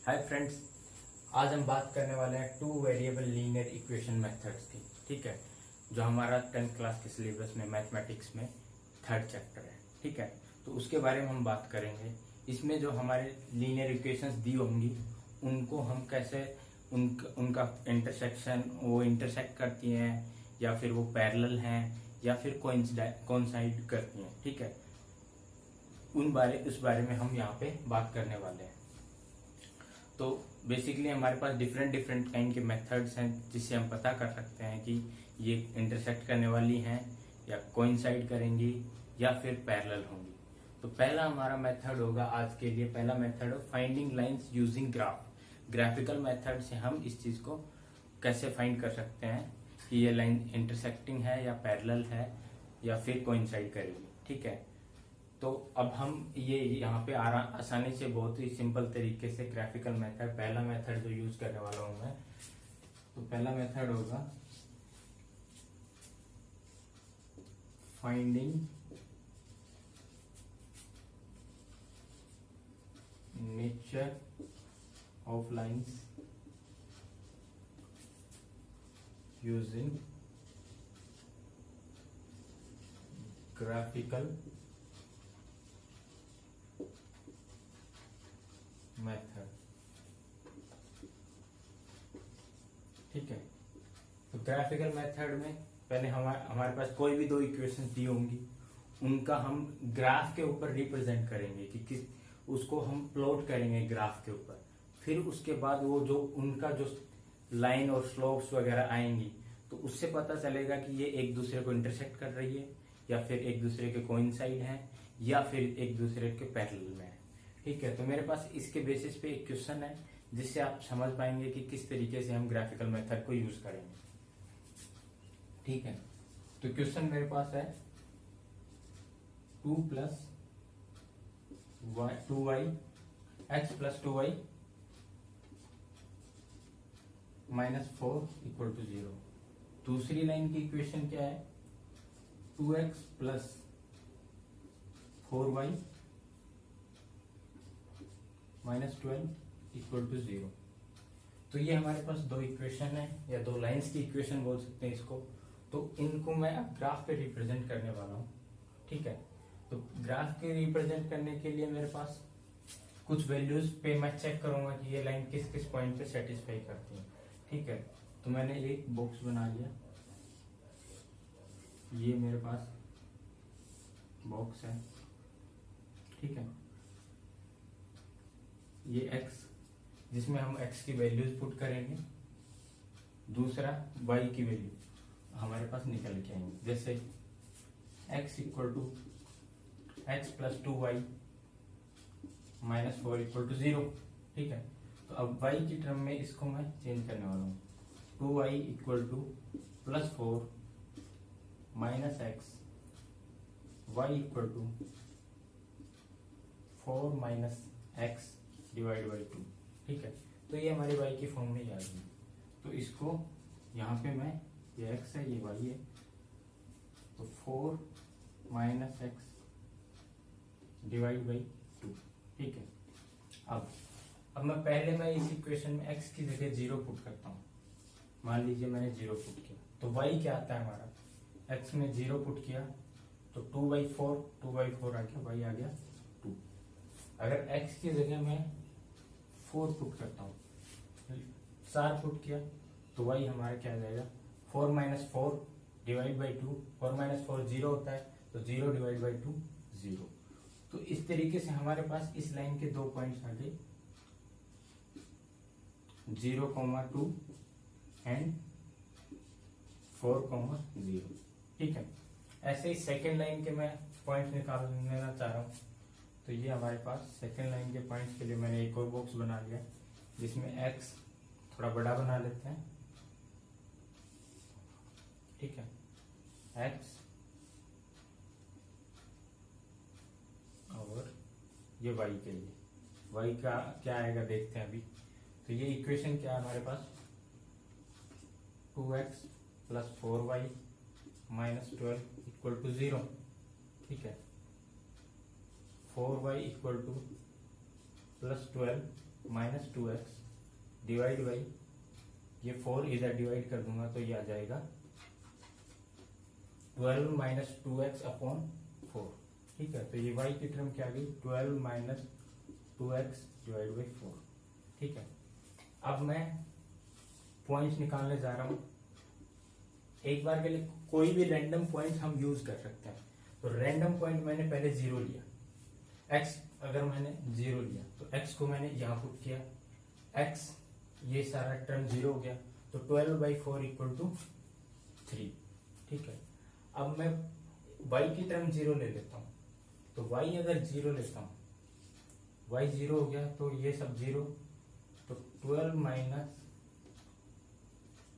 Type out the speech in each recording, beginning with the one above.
Hi friends, आज हम बात करने वाले हैं two variable linear equation methods की। ठीक है, जो हमारा 10th क्लास के सिलेबस में मैथमेटिक्स में थर्ड चैप्टर है। ठीक है, तो उसके बारे में हम बात करेंगे। इसमें जो हमारे लीनियर इक्वेशंस दी होंगी उनको हम कैसे उनका इंटरसेक्शन, वो इंटरसेक्ट करती हैं या फिर वो पैरेलल हैं या फिर कोइंसाइड करती हैं। ठीक है, उस बारे में हम यहाँ पे बात करने वाले हैं। तो बेसिकली हमारे पास डिफरेंट काइंड के मेथड्स हैं जिससे हम पता कर सकते हैं कि ये इंटरसेक्ट करने वाली हैं या कोइंसाइड करेंगी या फिर पैरेलल होंगी। तो पहला हमारा मेथड होगा आज के लिए, पहला मेथड है finding lines using graphical method से हम इस चीज को कैसे फाइंड कर सकते हैं कि ये लाइन इंटरसेक्टिंग है या पैरेलल है या फिर कोइंसाइड करेगी। ठीक है, तो अब हम ये यहाँ पे आसानी से बहुत ही सिंपल तरीके से ग्राफिकल मेथड, पहला मेथड जो यूज करने वाला हूं मैं, तो पहला मेथड होगा finding nature of lines using graphical method. ठीक है, तो ग्राफिकल मेथड में पहले हमारे पास कोई भी दो इक्वेशन दी होंगी, उनका हम ग्राफ के ऊपर रिप्रेजेंट करेंगे कि किस उसको हम प्लॉट करेंगे ग्राफ के ऊपर। फिर उसके बाद वो जो उनका जो लाइन और स्लोप्स वगैरह आएंगी तो उससे पता चलेगा कि ये एक दूसरे को इंटरसेक्ट कर रही है या फिर एक दूसरे के कोइंसाइड है या फिर एक दूसरे के पैरेलल में है। ठीक है, तो मेरे पास इसके बेसिस पे एक क्वेश्चन है जिससे आप समझ पाएंगे कि किस तरीके से हम ग्राफिकल मेथड को यूज करेंगे। ठीक है, तो क्वेश्चन मेरे पास है 2y x plus 2y minus 4 equal to 0। दूसरी लाइन की इक्वेशन क्या है? 2x plus 4y minus 12 equal to 0। तो ये हमारे पास दो इक्वेशन है या दो लाइंस की इक्वेशन बोल सकते हैं इसको। तो इनको मैं अब ग्राफ पे रिप्रेजेंट करने वाला हूँ। ठीक है, तो ग्राफ के रिप्रेजेंट करने के लिए मेरे पास कुछ वैल्यूज पे मैं चेक करूंगा कि ये लाइन किस किस पॉइंट पे सेटिस्फाई करती है। ठीक है, तो मैंने एक बॉक्स बना लिया, ये मेरे पास बॉक्स है। ठीक है, ये x जिसमें हम x की वैल्यूज पुट करेंगे, दूसरा y की वैल्यू हमारे पास निकल के आएंगे। जैसे x equal to x plus 2y minus 4 equal to 0। ठीक है, तो अब y की टर्म में इसको मैं चेंज करने वाला हूँ। 2y equal to plus 4 minus x, y equal to 4 minus x divide by 2। ठीक है, तो ये हमारी y की फॉर्म में आ गई। तो इसको यहाँ पे मैं, ये x है ये y है, तो 4 माइनस x डिवाइड बाई 2। ठीक है, अब मैं इस इक्वेशन में x की जगह 0 पुट करता हूँ। मान लीजिए मैंने 0 पुट किया तो y क्या आता है हमारा? x में 0 पुट किया तो 2/4 आ गया, y आ गया 2। अगर x की जगह मैं 4 पुट करता हूँ, 4 पुट किया तो y हमारा क्या आ जाएगा? 4 माइनस 4 डिवाइड बाई 2। 4 माइनस 4 0 होता है, तो 0 डिवाइड बाई 2 0। तो इस तरीके से हमारे पास इस लाइन के दो पॉइंट्स आ गए, 0,2 एंड 4,0। ठीक है, ऐसे ही सेकेंड लाइन के मैं पॉइंट्स निकालना चाह रहा हूँ। तो ये हमारे पास सेकेंड लाइन के पॉइंट्स के लिए मैंने एक और बॉक्स बना लिया जिसमें x थोड़ा बड़ा बना लेते हैं। ठीक है, x और ये y के लिए, y का क्या आएगा देखते हैं अभी। तो ये इक्वेशन क्या है हमारे पास? 2x plus 4y minus 12 equal to 0। ठीक है, 4y equal to plus 12 minus 2x divide by ये 4 इधर डिवाइड कर दूंगा तो ये आ जाएगा 12 माइनस 2x अपॉन 4। ठीक है, तो ये y की टर्म क्या आ गई 12 माइनस 2x डिवाइड बाई 4। ठीक है, अब मैं पॉइंट्स निकालने जा रहा हूं। एक बार के लिए कोई भी रैंडम पॉइंट हम यूज कर सकते हैं। तो रैंडम पॉइंट मैंने पहले 0 लिया, x अगर मैंने 0 लिया तो x को मैंने यहां पुट किया, x ये सारा टर्म 0 हो गया, तो 12/4 इक्वल टू 3। ठीक है, अब मैं y की टर्म 0 ले लेता हूं, तो y अगर 0 लेता हूं, y 0 हो गया तो ये सब 0, तो 12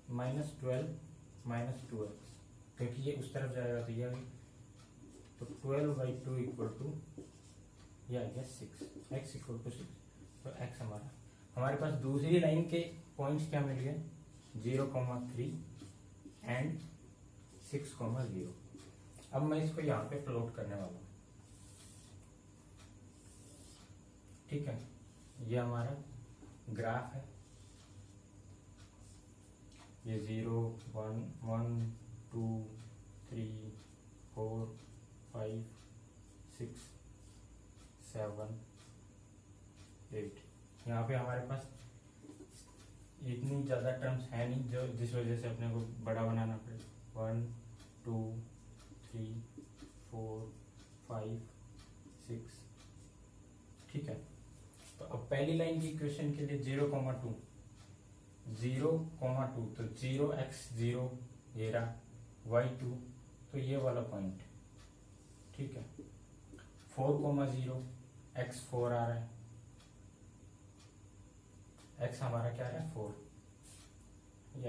माइनस 12 माइनस 2x, क्योंकि ये उस तरफ जाएगा तो ये, तो 12/2 इक्वल टू या 6, x इक्वल टू 6। तो x हमारे पास दूसरी लाइन के पॉइंट्स क्या मिल गए 0,3 एंड 6,0। अब मैं इसको यहाँ पे प्लॉट करने वाला हूँ। ठीक है, ये हमारा ग्राफ है, ये 0 1 1 2 3 4 5 6 7 8। यहाँ पे हमारे पास इतनी ज्यादा टर्म्स है नहीं जो जिस वजह से अपने को बड़ा बनाना पड़े। 1 2 3 4 5 6। ठीक है, तो अब पहली लाइन की इक्वेशन के लिए 0,2 तो 0x0 ये रहा, y2 तो ये वाला पॉइंट। ठीक है, 4,0 x4 आ रहा है, x हमारा क्या है 4,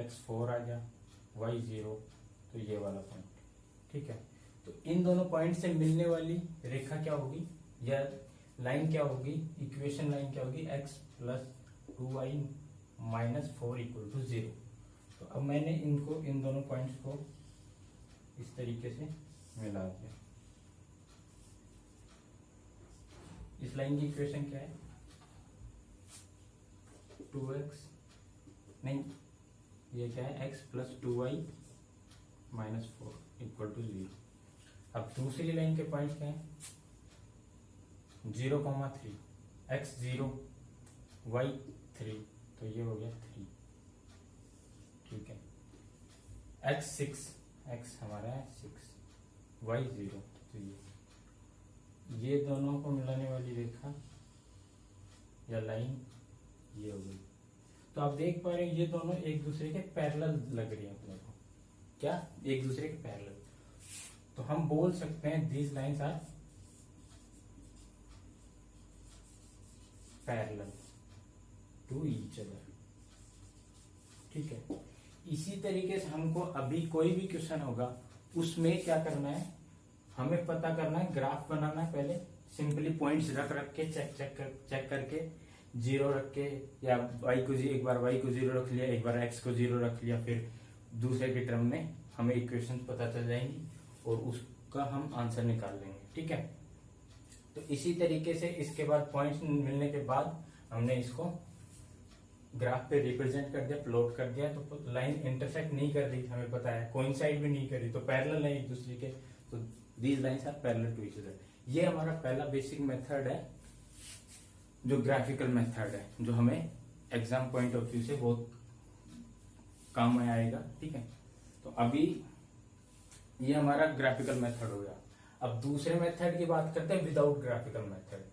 x4 आ गया, y0 तो ये वाला पॉइंट। ठीक है, तो इन दोनों पॉइंट से मिलने वाली रेखा क्या होगी या लाइन क्या होगी, इक्वेशन लाइन क्या होगी x plus 2y minus 4 equal to 0। तो अब मैंने इन दोनों पॉइंट्स को इस तरीके से मिला दिया। इस लाइन की इक्वेशन क्या है 2x नहीं, ये क्या है x plus 2y minus 4 equal to 0। अब दूसरी लाइन के पॉइंट क्या है 0,3 x 0 y 3 तो ये हो गया 3। ठीक है, x 6 x हमारा है 6 y 0 तो ये दोनों को मिलाने वाली रेखा या लाइन ये हो गई। तो आप देख पा रहे हैं ये दोनों एक दूसरे के पैरेलल लग रही है अपने को, क्या एक दूसरे के पैरेलल। तो हम बोल सकते हैं these lines are parallel to each other. ठीक है, इसी तरीके से हमको अभी कोई भी क्वेश्चन होगा उसमें क्या करना है, हमें पता करना है, ग्राफ बनाना है। पहले सिंपली पॉइंट्स रख के चेक करके 0 रख के, या y को एक बार y को 0 रख लिया, एक बार x को 0 रख लिया, फिर दूसरे के टर्म में हमें इक्वेशन पता चल जाएंगी और उसका हम आंसर निकाल लेंगे। ठीक है, तो इसी तरीके से इसके बाद पॉइंट्स मिलने के बाद हमने इसको ग्राफ पे रिप्रेजेंट कर दिया, प्लॉट कर दिया। तो लाइन इंटरसेक्ट नहीं कर रही, हमें पता है, कोइंसाइड भी नहीं कर रही, तो पैरेलल है एक दूसरे के, तो these lines are parallel to each other. ये हमारा पहला बेसिक मेथड है जो ग्राफिकल मेथड है, जो हमें एग्जाम पॉइंट ऑफ व्यू से बहुत काम में आएगा। ठीक है, तो अभी ये हमारा ग्राफिकल मेथड हो गया। अब दूसरे मेथड की बात करते हैं without graphical method.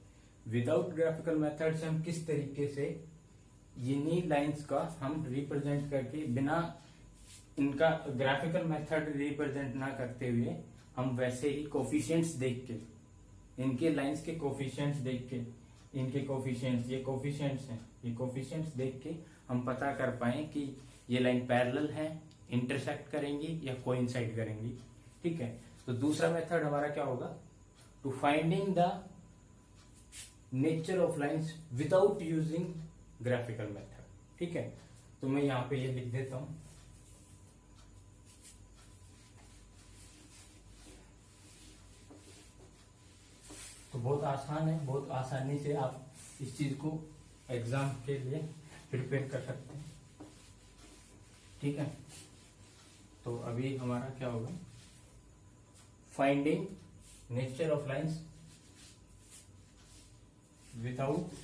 Without graphical method से हम किस तरीके से इन्हीं लाइंस का हम रिप्रेजेंट करके, बिना इनका ग्राफिकल मेथड रिप्रेजेंट ना करते हुए, हम वैसे ही कोफिशिएंट्स देख के, इनके लाइंस के कोफिशिएंट्स देख के, इनके कोफिशिएंट्स, ये कोफिशिएंट्स हैं, ये कोफिशिएंट्स देख के हम पता कर पाए कि ये लाइन पैरेलल है, इंटरसेक्ट करेंगी या कोइंसाइड करेंगी। ठीक है, तो दूसरा मेथड हमारा क्या होगा, to finding the nature of lines without using graphical method. ठीक है, तो मैं यहां पे ये लिख देता हूं, तो बहुत आसान है, बहुत आसानी से आप इस चीज को एग्जाम के लिए प्रिपेयर कर सकते हैं। ठीक है, तो अभी हमारा क्या होगा, finding nature of lines without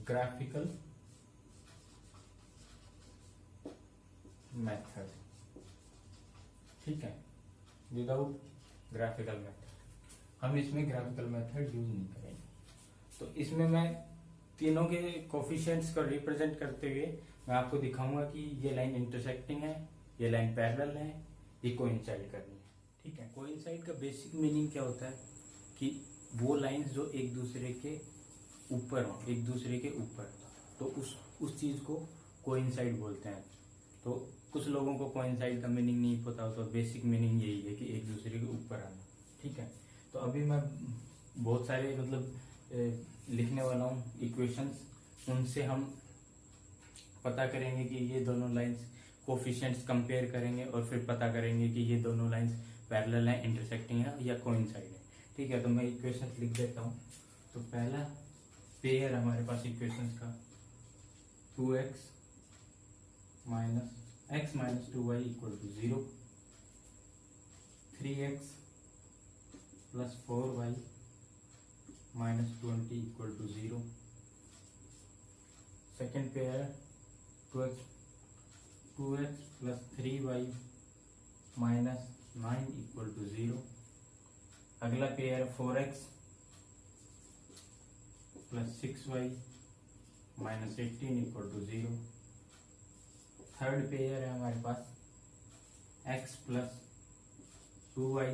graphical method. ठीक है, विदाउट ग्राफिकल मेथड, हम इसमें ग्राफिकल मेथड यूज नहीं करेंगे। तो इसमें मैं तीनों के कोफिशिएंट्स को रिप्रेजेंट करते हुए मैं आपको दिखाऊंगा कि ये लाइन इंटरसेक्टिंग है, ये लाइन पैरेलल है, ये कोइंसाइड करनी है। ठीक है, कोइंसाइड का बेसिक मीनिंग क्या होता है कि वो लाइंस जो एक दूसरे के ऊपर हो, एक दूसरे के ऊपर, तो उस चीज को कोइंसाइड बोलते हैं। तो कुछ लोगों को कोइंसाइड का मीनिंग नहीं पता हो, तो बेसिक मीनिंग यही है कि एक दूसरे के ऊपर आना। ठीक है, तो अभी मैं बहुत सारे लिखने वाला हूँ इक्वेशंस, उनसे हम पता करेंगे कि ये दोनों लाइंस कोफिशिएंट्स कंपेयर करेंगे और फिर पता करेंगे कि ये दोनों लाइंस पैरेलल है, इंटरसेक्टिंग है या कोइंसाइड है। ठीक है, तो मैं इक्वेशंस लिख देता हूँ। तो पहला पेयर हमारे पास इक्वेशंस का 2x minus 2y equal to 0, 3x plus 4y minus 20 equal to 0। Second pair 2x plus 3y minus 9 equal to 0। अगला pair 4x plus 6y minus 18 equal to 0। Third pair है हमारे पास x plus 2y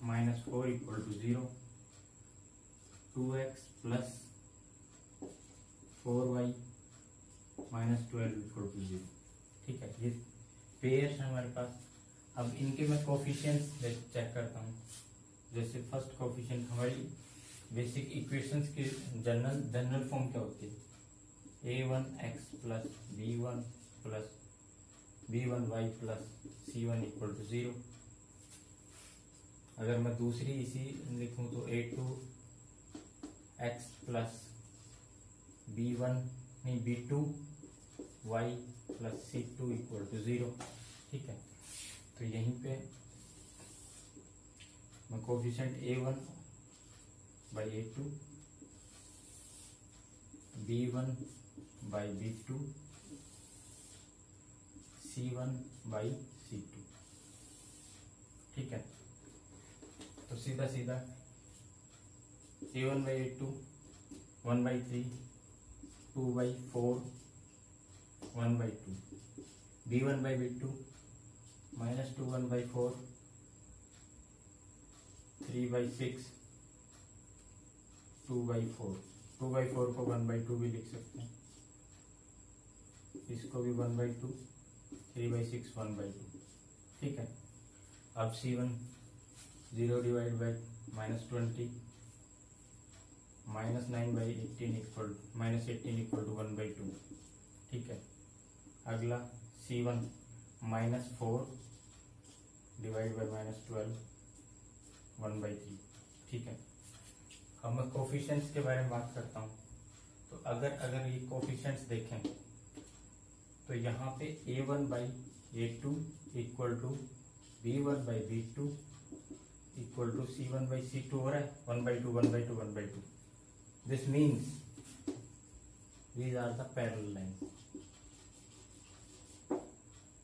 minus 4 equal to 0, 2x plus 4y minus 12 equal to 0। ठीक है, ये pairs है हमारे पास। अब इनके मैं कोफिशिएंट्स चेक करता हूँ। जैसे फर्स्ट कोफिशिएंट, हमारी बेसिक इक्वेशंस की जनरल फॉर्म क्या होती है, a1x plus b1y plus c1 equal to 0। अगर मैं दूसरी इसी लिखूं तो a2x plus b2y plus c2 equal to 0। ठीक है, तो यहीं पे मैं coefficient a1 by a2, b1 by b2, c1 by c2। ठीक है, तो सीधा सीधा a1 by a2 1 by 3, 2 by 4, 1 by 2, b1 by b2 minus 2 1 by 4, 3 by 6, 2 by 4। 2 by 4 को 1 बाई 2 भी लिख सकते हैं, इसको भी 1 बाई 2, 3 बाई 6 1 बाई 2। ठीक है, अब c1 0 divide by minus 20 minus 9 by 18 equal minus 18 equal to 1 by 2। ठीक है, अगला c1 minus 4 divide by minus 12 1 by 3। ठीक है, अब मैं कोफिशिएंट्स के बारे में बात करता हूँ। तो अगर ये कोफिशिएंट्स देखें तो यहाँ पे a1 by a2 equal to b1 by b2 equal to c1 by c2 हो रहा है, 1 by 2 1 by 2 1 by 2। This means these are the parallel lines.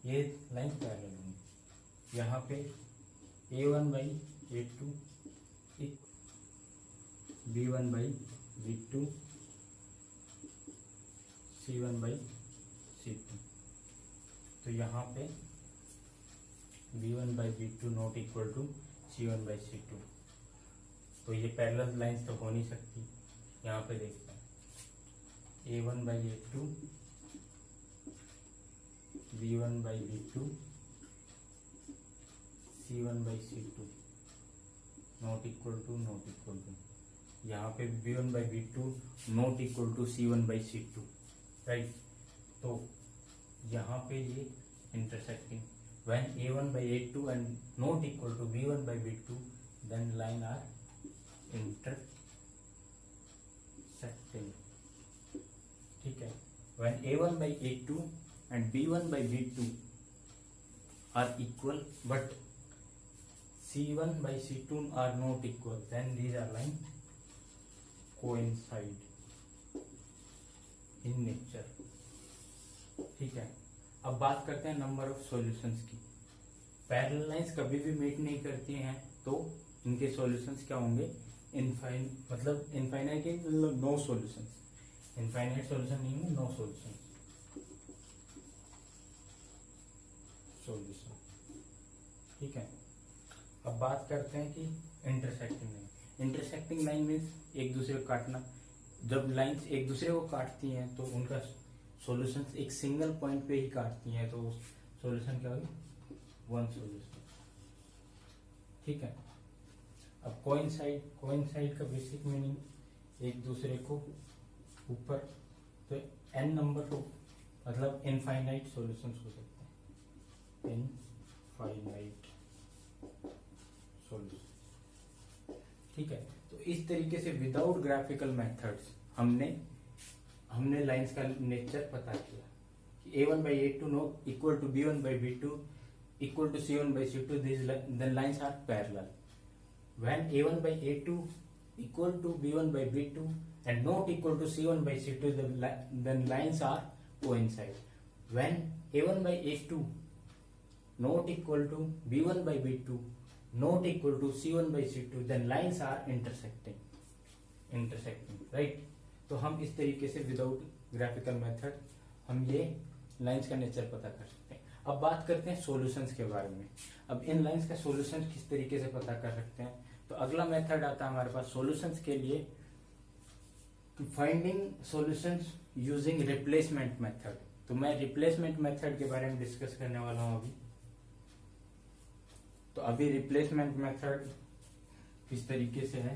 ये लाइन पैरेलल होंगी। यहाँ पे a1 by a2 b1 by b2 c1 by c2। तो यहाँ पे b1 by b2 not equal to c1 by c2। तो ये पैरेलल लाइंस तो हो नहीं सकती। यहाँ पे देखते हैं a1 by a2 b1 by b2 c1 by c2 not equal to. यहाँ पे b1 by b2 not equal to c1 by c2, right. तो यहाँ पे ये intersecting, when a1 by a2 and not equal to b1 by b2, then line are intersecting. ठीक है, when a1 by a2 and b1 by b2 are equal but c1 by c2 are not equal, then these are line coincide in nature. ठीक है, अब बात करते हैं number of solutions की। Parallel lines कभी भी मीट नहीं करती हैं तो इनके सॉल्यूशंस क्या होंगे, मतलब इनफाइनाइट मतलब नो सॉल्यूशंस, इनफाइनाइट सॉल्यूशन नहीं है, नो सॉल्यूशन। ठीक है, अब बात करते हैं कि intersecting line. Intersecting line means एक दूसरे को काटना। जब लाइंस एक दूसरे को काटती हैं तो उनका सॉल्यूशन एक सिंगल पॉइंट पे ही काटती हैं, तो सॉल्यूशन क्या होगी, वन सॉल्यूशन। ठीक है, अब कोइंसाइड का बेसिक मीनिंग एक दूसरे को ऊपर, तो n नंबर को मतलब इनफाइनाइट सॉल्यूशंस हो सकते हैं, इनफाइनाइट सॉल्यूशन। ठीक है, तो इस तरीके से विदाउट ग्राफिकल मेथड्स हमने लाइंस का नेचर पता किया कि a1 by a2 not equal to b1 by b2 equal to c1 by c2, then lines are parallel. When a1 by a2 equal to b1 by b2 and not equal to c1 by c2, then lines are coincide. When a1 by a2 not equal to b1 by b2 not equal to c1 by c2, then lines are intersecting, right? तो हम इस तरीके से without graphical method हम ये lines का nature पता कर सकते हैं। अब बात करते हैं सॉल्यूशंस के बारे में। अब इन लाइंस का सॉल्यूशन किस तरीके से पता कर सकते हैं, तो अगला मेथड आता है हमारे पास सॉल्यूशंस के लिए, finding solutions using replacement method. तो मैं रिप्लेसमेंट मेथड के बारे में डिस्कस करने वाला हूं अभी। तो अभी रिप्लेसमेंट मेथड किस तरीके से है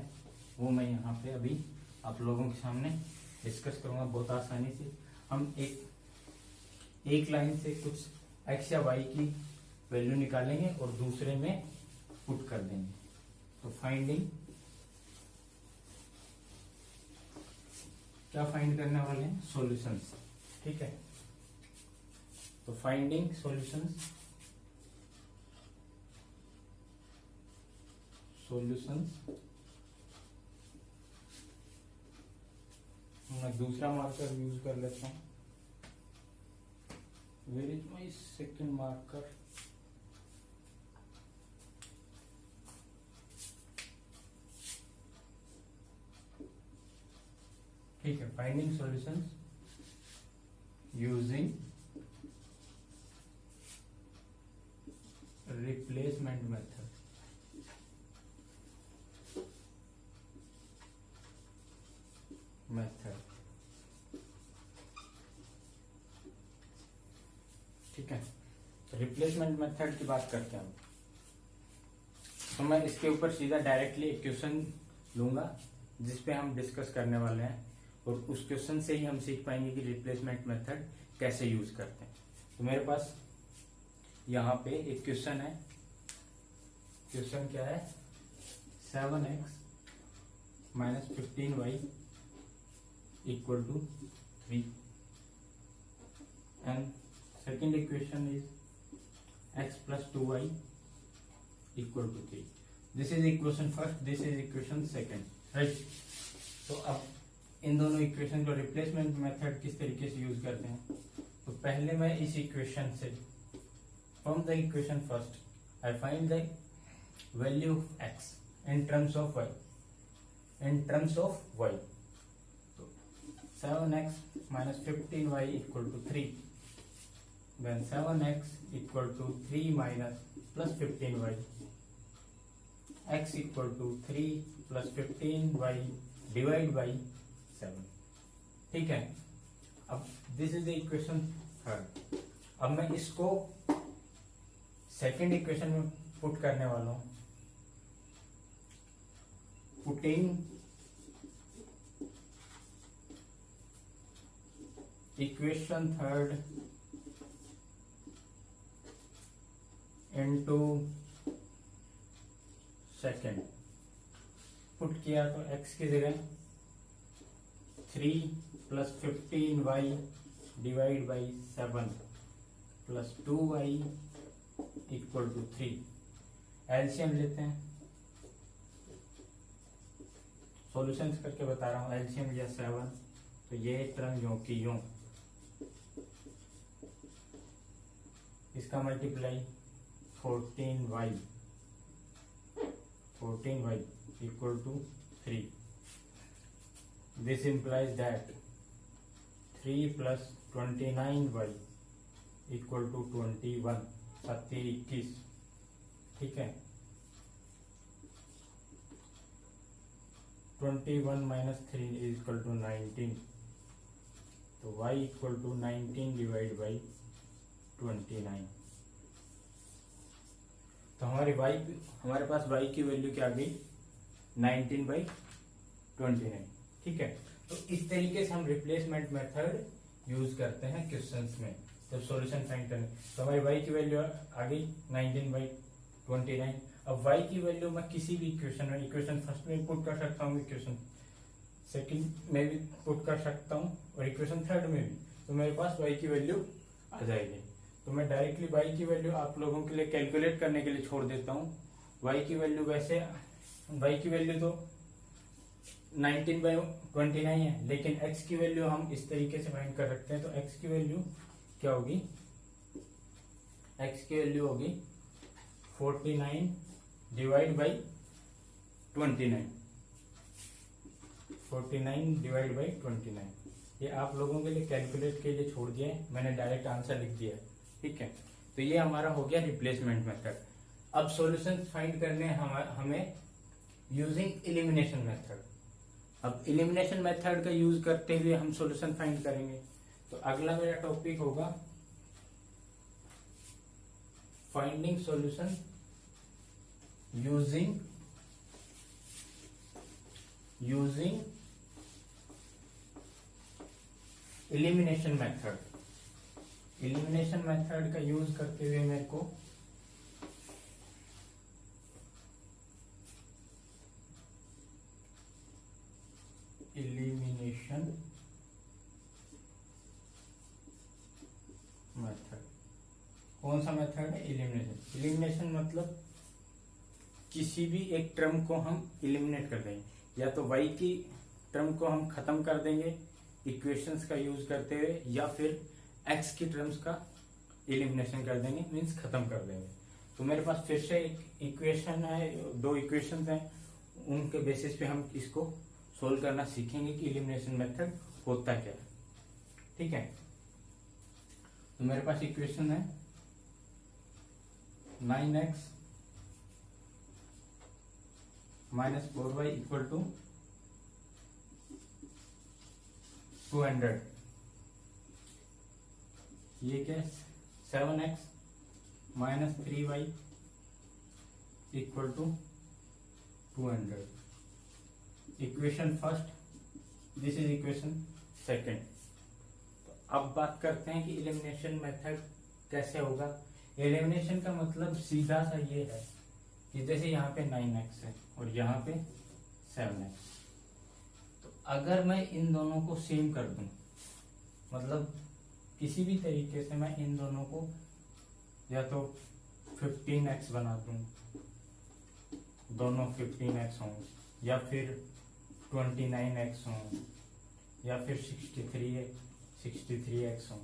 वो मैं यहाँ पे अभी आप लोगों के सामने डिस्कस करूंगा बहुत आसानी से। हम एक लाइन से कुछ x या y की वैल्यू निकालेंगे और दूसरे में पुट कर देंगे। तो फाइंडिंग क्या फाइंड करने वाले हैं, सॉल्यूशंस। ठीक है, तो फाइंडिंग सॉल्यूशंस मैं दूसरा मार्कर यूज कर लेता हूं। Where is my second marker, ठीक है। Finding solutions using replacement method. ठीक है, रिप्लेसमेंट मेथड की बात करते हैं। तो मैं इसके ऊपर सीधा डायरेक्टली एक क्वेश्चन लूंगा जिसपे हम डिस्कस करने वाले हैं, और उस क्वेश्चन से ही हम सीख पाएंगे कि रिप्लेसमेंट मेथड कैसे यूज करते हैं। तो मेरे पास यहाँ पे एक क्वेश्चन है। क्वेश्चन क्या है, 7x minus 15y equal to 3, and second equation is x plus 2y equal to 3. This is equation first, this is equation second, right? तो अब इन दोनों इक्वेशन को रिप्लेसमेंट मेथड किस तरीके से यूज करते हैं। तो पहले मैं इस इक्वेशन से, from the equation first I find the value of x in terms of y, तो 7x minus 15y equal to 3, then 7x equal to 3 minus plus 15y, x equal to 3 plus 15y divide by 7। ठीक है, अब this is the equation third. अब मैं इसको second equation में put करने वाला हूं। Putting equation third into second put किया तो x की जगह 3 plus 15y divide by 7 plus 2y equal to 3। LCM लेते हैं, सॉल्यूशंस करके बता रहा हूं। एलसीएम लिया 7, तो ये टर्म यूं की यूं, इसका multiply 14y equal to 3। This implies that 3 plus 29y equal to 21, 21, ठीक है। 21 माइनस 3 इज इक्वल टू 19, तो y equal to 19 divide by 29। तो हमारे पास y की वैल्यू क्या आ गई 19/29, ठीक है। तो इस तरीके से हम रिप्लेसमेंट मेथड यूज करते हैं क्वेश्चंस में जब सॉल्यूशन फाइंड करने। तो हमारी y की वैल्यू आ गई 19/29। अब y की वैल्यू मैं किसी भी इक्वेशन फर्स्ट में पुट कर सकता हूँ, इक्वेशन सेकंड में भी पुट कर सकता हूँ और इक्वेशन थर्ड में भी, तो मेरे पास y की वैल्यू आ जाएगी। तो मैं डायरेक्टली y की वैल्यू आप लोगों के लिए कैलकुलेट करने के लिए छोड़ देता हूँ। y की वैल्यू वैसे y की वैल्यू तो 19/29 है, लेकिन x की वैल्यू हम इस तरीके से फाइंड कर सकते हैं। तो x की वैल्यू क्या होगी, x की वैल्यू होगी 49 डिवाइड बाई 29, 49 डिवाइड बाई 29। ये आप लोगों के लिए कैलकुलेट के लिए छोड़ दिया है, मैंने डायरेक्ट आंसर लिख दिया है, ठीक है। तो ये हमारा हो गया रिप्लेसमेंट मेथड। अब सॉल्यूशन फाइंड करने हमें यूजिंग एलिमिनेशन मेथड। अब एलिमिनेशन मेथड का यूज करते हुए हम सॉल्यूशन फाइंड करेंगे। तो अगला मेरा टॉपिक होगा finding solution using elimination method. Elimination method का यूज करते हुए मेरे को एलिमिनेशन मेथड, कौन सा मेथड है एलिमिनेशन। एलिमिनेशन मतलब किसी भी एक टर्म को हम एलिमिनेट कर देंगे, या तो y की टर्म को हम खत्म कर देंगे इक्वेशंस का यूज करते हुए, या फिर x की टर्म्स का एलिमिनेशन कर देंगे, मींस खत्म कर देंगे। तो मेरे पास फिर से एक इक्वेशन है, दो इक्वेशंस हैं, उनके बेसिस पे हम इसको सोल्व करना सीखेंगे कि एलिमिनेशन मेथड होता क्या है, ठीक है। तो मेरे पास इक्वेशन है 9x minus 4y equal to 200। ये क्या है 7x minus 3y equal to 200। Equation first, this is equation second. तो अब बात करते हैं कि एलिमिनेशन मेथड कैसे होगा। एलिमिनेशन का मतलब सीधा सा ये है कि जैसे यहाँ पे 9x है और यहाँ पे 7x, तो अगर मैं इन दोनों को सेम कर दूं, मतलब किसी भी तरीके से मैं इन दोनों को या तो 15x बना दूं, दोनों 15x हों, या फिर 29x हों, या फिर 63x हों,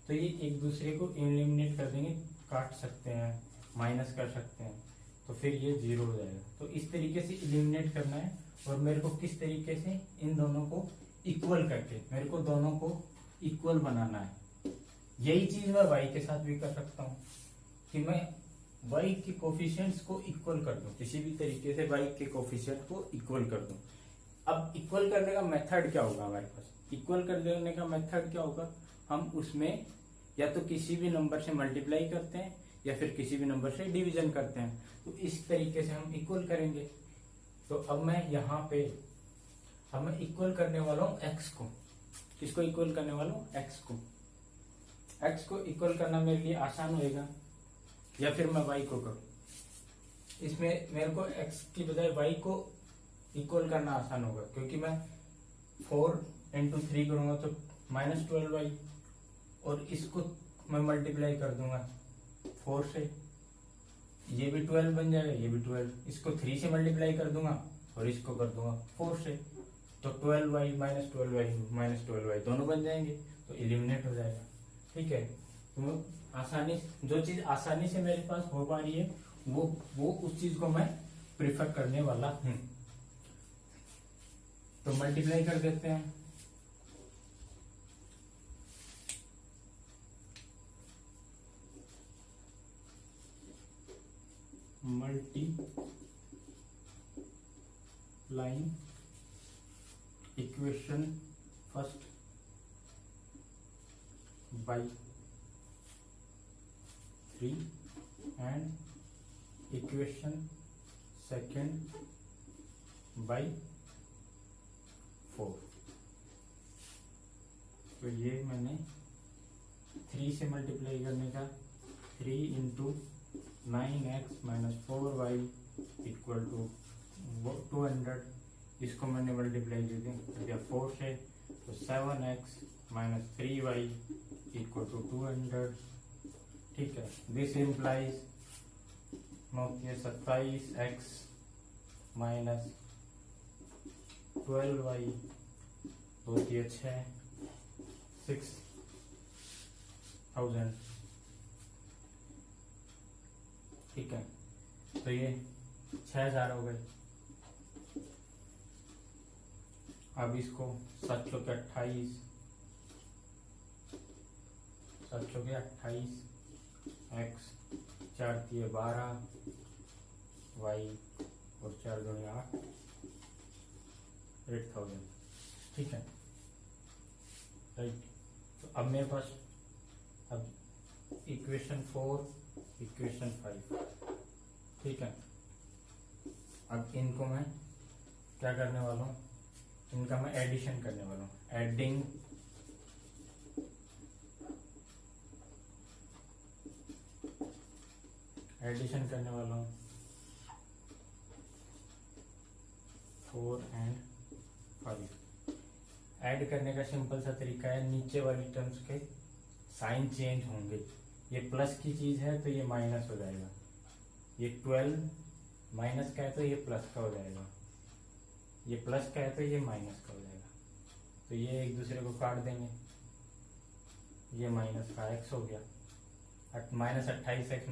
तो ये एक दूसरे को एलिमिनेट कर देंगे, काट सकते हैं, माइनस कर सकते हैं, तो फिर ये 0 हो जाएगा। तो इस तरीके से एलिमिनेट करना है, और मेरे को किस तरीके से इन दोनों को इक्वल करके मेरे को दोनों को इक्वल बनाना है। यही चीज मैं y के साथ भी कर सकता हूँ कि मैं y के कोफिशिएंट्स को इक्वल कर दूं, किसी भी तरीके से y के कोफिशिएंट को इक्वल कर दूं। अब इक्वल करने का मेथड क्या होगा हमारे पास, इक्वल कर देने का मेथड क्या होगा, हम उसमें या तो किसी भी नंबर से मल्टीप्लाई करते हैं या फिर किसी भी नंबर से डिवीजन करते हैं। तो इस तरीके से हम इक्वल करेंगे। तो अब मैं यहाँ पे अब मैं इक्वल करने वाला हूँ x को। किसको इक्वल करने वाला हूँ, x को। x को इक्वल करना मेरे लिए आसान होएगा, या फिर मैं y को करूं, इसमें मेरे को x की बजाय y को इक्वल करना आसान होगा, क्योंकि मैं 4 इंटू 3 करूंगा तो -12y, और इसको मैं मल्टीप्लाई कर दूंगा 4 से, ये भी 12 बन जाएगा, ये भी 12, इसको 3 से मल्टीप्लाई कर दूंगा और इसको कर दूंगा 4 से, तो 12y -12y दोनों बन जाएंगे, तो एलिमिनेट हो जाएगा। ठीक है, तो आसानी, जो चीज आसानी से मेरे पास हो पा रही है वो उस चीज को मैं प्रिफर करने वाला हूं। तो मल्टीप्लाई कर देते हैं, multiplying equation first by 3 and equation second by 4। तो ये मैंने 3 से मल्टीप्लाई करने का, 3 into 9x - 4y equal to 200, इसको मैंने मल्टीप्लाई कर दिया 4 से, तो 7x - 3y इक्वल टू 200। ठीक है, दिस इम्प्लाइज नोट ये 27x - 12y होती है 6000। ठीक है, तो ये 6000 हो गए। अब इसको 7 के 28, 7 के 28 x 4 दिए 12 y और 4 दूनी 8, 8000। ठीक है, राइट। तो अब मेरे पास अब इक्वेशन 4, इक्वेशन 5। ठीक है, अब इनको मैं क्या करने वाला हूँ, इनका मैं एडिशन करने वाला हूँ, एडिशन करने वाला हूँ 4 एंड 5। ऐड करने का सिंपल सा तरीका है, नीचे वाली टर्म्स के साइन चेंज होंगे, ये प्लस की चीज है तो ये माइनस हो जाएगा, ये 12 माइनस का है तो ये प्लस का हो जाएगा, ये प्लस का है तो ये माइनस का हो जाएगा, तो ये एक दूसरे को काट देंगे, ये माइनस का x हो गया, -28x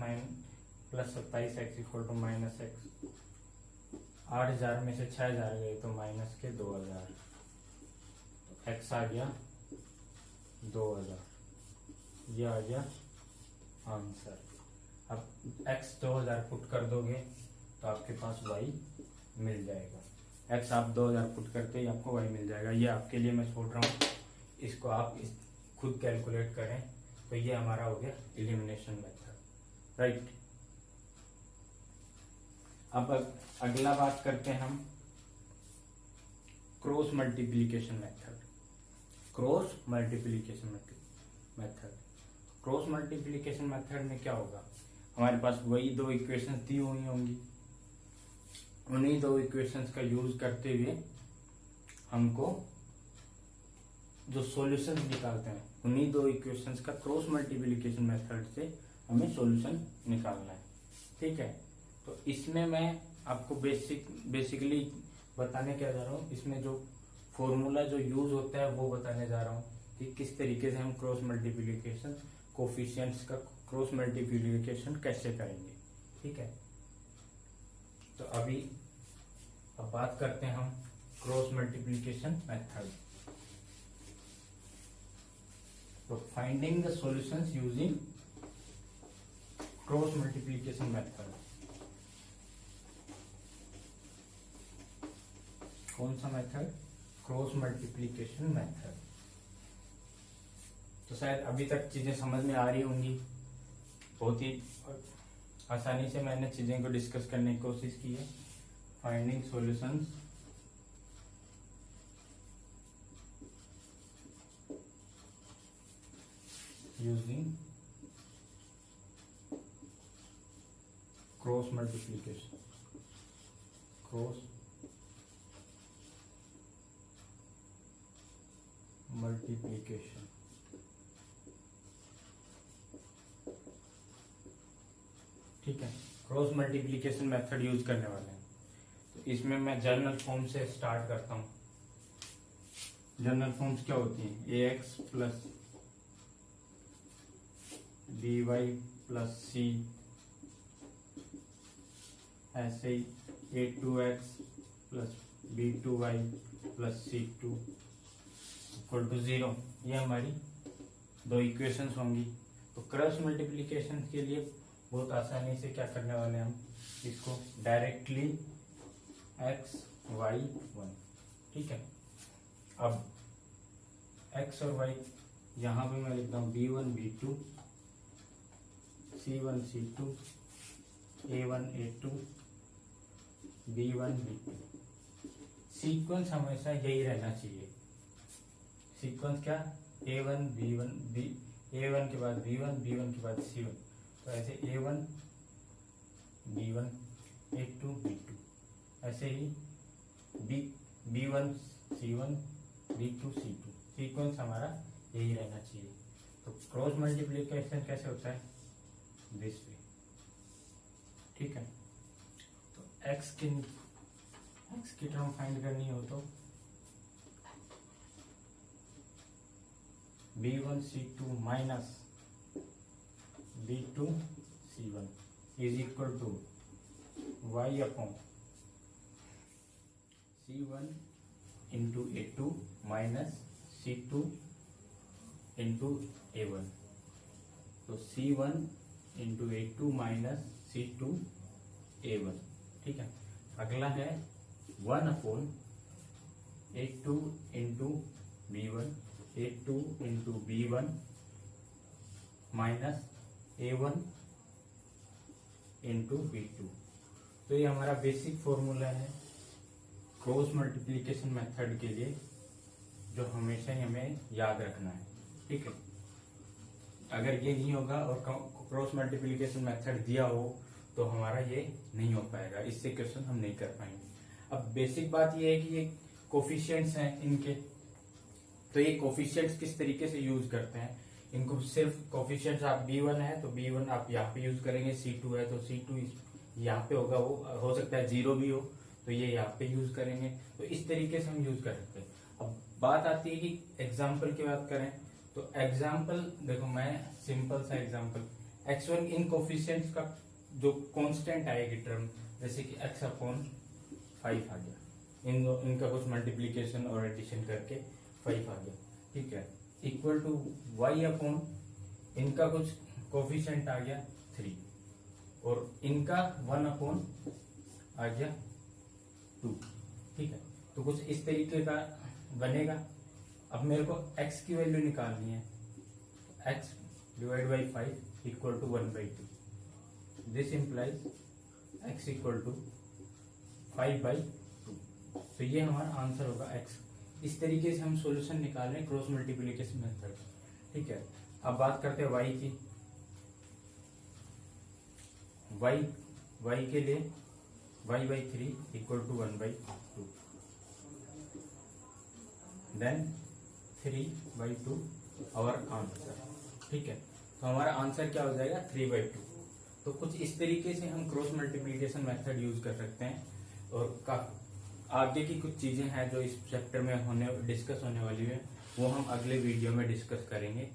plus 27x equal to -x। 8000 में से 6000 गए तो माइनस के 2000, तो x आ गया 2000, ये आ गया आंसर। अब x 2000 पुट कर दोगे तो आपके पास y मिल जाएगा, x आप 2000 पुट करते ही आपको y मिल जाएगा। ये आपके लिए मैं छोड़ रहा हूँ, इसको आप खुद कैलकुलेट करें। तो ये हमारा हो गया एलिमिनेशन मेथड, राइट। अब अगला बात करते हैं हम cross multiplication method. Cross multiplication method में क्या होगा, हमारे पास वही 2 इक्वेशंस दी हुई होंगी, उन्हीं 2 इक्वेशंस का यूज करते हुए हमको जो सॉल्यूशंस निकालते हैं, उन्हीं 2 इक्वेशंस का क्रॉस मल्टीप्लिकेशन मेथड से हमें सॉल्यूशन निकालना है। ठीक है, तो इसमें मैं आपको बेसिकली बताने क्या जा रहा हूँ, इसमें जो फॉर्मूला जो यूज होता है वो बताने जा रहा हूँ कि किस तरीके से हम क्रॉस मल्टीप्लिकेशन कोफिशिएंट्स का क्रॉस मल्टीप्लिकेशन कैसे करेंगे। ठीक है, तो अभी अब बात करते हैं हम क्रॉस मल्टीप्लिकेशन मेथड। तो finding the solutions using cross multiplication method. कौन सा मेथड? Cross multiplication method. तो शायद अभी तक चीजें समझ में आ रही होंगी, बहुत ही आसानी से मैंने चीजें को डिस्कस करने की कोशिश की है। Finding solutions using cross multiplication, cross multiplication. ठीक है, क्रॉस मल्टीप्लीकेशन मेथड यूज करने वाले हैं। तो इसमें मैं जनरल फॉर्म से स्टार्ट करता हूं। जनरल फॉर्म्स क्या होती हैं? A X plus B Y plus C, ऐसे ही A two X plus B two Y plus C two equal to 0। ये हमारी दो इक्वेशंस होंगी। तो क्रॉस मल्टीप्लीकेशन के लिए बहुत आसानी से क्या करने वाले हैं हम, इसको डायरेक्टली x y 1। ठीक है, अब x और y यहां भी मैं लिखता हूं b1 b2 c1 c2 a1 a2 b1 b2। Sequence हमेशा यही रहना चाहिए। सीक्वेंस क्या? a1 b1 b, a1 के बाद b1 b1 के बाद c1। तो ऐसे a1 b1 a2 b2, ऐसे ही b1 c1 b2 c2। Sequence हमारा यही रहना चाहिए। तो क्रॉस मल्टीप्लिकेशन कैसे होता है? This way. ठीक है, तो x की टर्म फाइंड करनी हो तो b1 c2 minus b2 c1 is equal to y upon c1 into a2 minus c2 into a1। तो c1 into a2 minus c2 a1। ठीक है, अगला है 1 upon a2 into b1, a2 into b1 minus a1 into b2। तो ये हमारा basic formula है cross multiplication method के लिए, जो हमेशा ही हमें याद रखना है। ठीक है, अगर ये नहीं होगा और क्रॉस मल्टीप्लिकेशन मेथड दिया हो तो हमारा ये नहीं हो पाएगा, इससे क्वेश्चन हम नहीं कर पाएंगे। अब बेसिक बात ये है कि ये कोफिशिएंट्स हैं इनके, तो ये कोफिशिएंट्स किस तरीके से यूज करते हैं इनको? सिर्फ कोफिशिएंट्स आप b1 है तो b1 आप यहाँ पे यूज करेंगे, c2 है तो c2 यहाँ पे होगा, वो हो सकता है 0 भी हो तो ये यहाँ पे यूज करेंगे। तो इस तरीके से हम यूज कर सकते हैं। अब बात आती है कि एग्जाम्पल की बात करें तो एग्जाम्पल देखो, मैं सिंपल सा एग्जाम्पल x1 इन कोफिशिएंट्स का जो कांस्टेंट आएगी टर्म, जैसे कि x अपॉन 5 आ गया, इनका कुछ मल्टीप्लीकेशन और एडिशन करके 5 आ गया। ठीक है, इक्वल टू y अपॉन इनका कुछ कोफिशिएंट आ गया 3 और इनका 1 अपॉन आ गया 2। ठीक है, तो कुछ इस तरीके का बनेगा। अब मेरे को x की वैल्यू निकालनी है, x divide by 5 equal to 1/2। This implies x equal to 5/2। तो ये हमारा आंसर होगा x। इस तरीके से हम सॉल्यूशन निकाल रहे हैं क्रॉस मल्टीप्लिकेशन मेथड। ठीक है, अब बात करते हैं y की। y के लिए y/3 equal to 1/2, then 3/2 our answer. ठीक है, तो हमारा आंसर क्या हो जाएगा? 3/2। तो कुछ इस तरीके से हम क्रॉस मल्टीप्लिकेशन मेथड यूज कर सकते हैं। और आगे की कुछ चीजें हैं जो इस चैप्टर में डिस्कस होने वाली है, वो हम अगले वीडियो में डिस्कस करेंगे।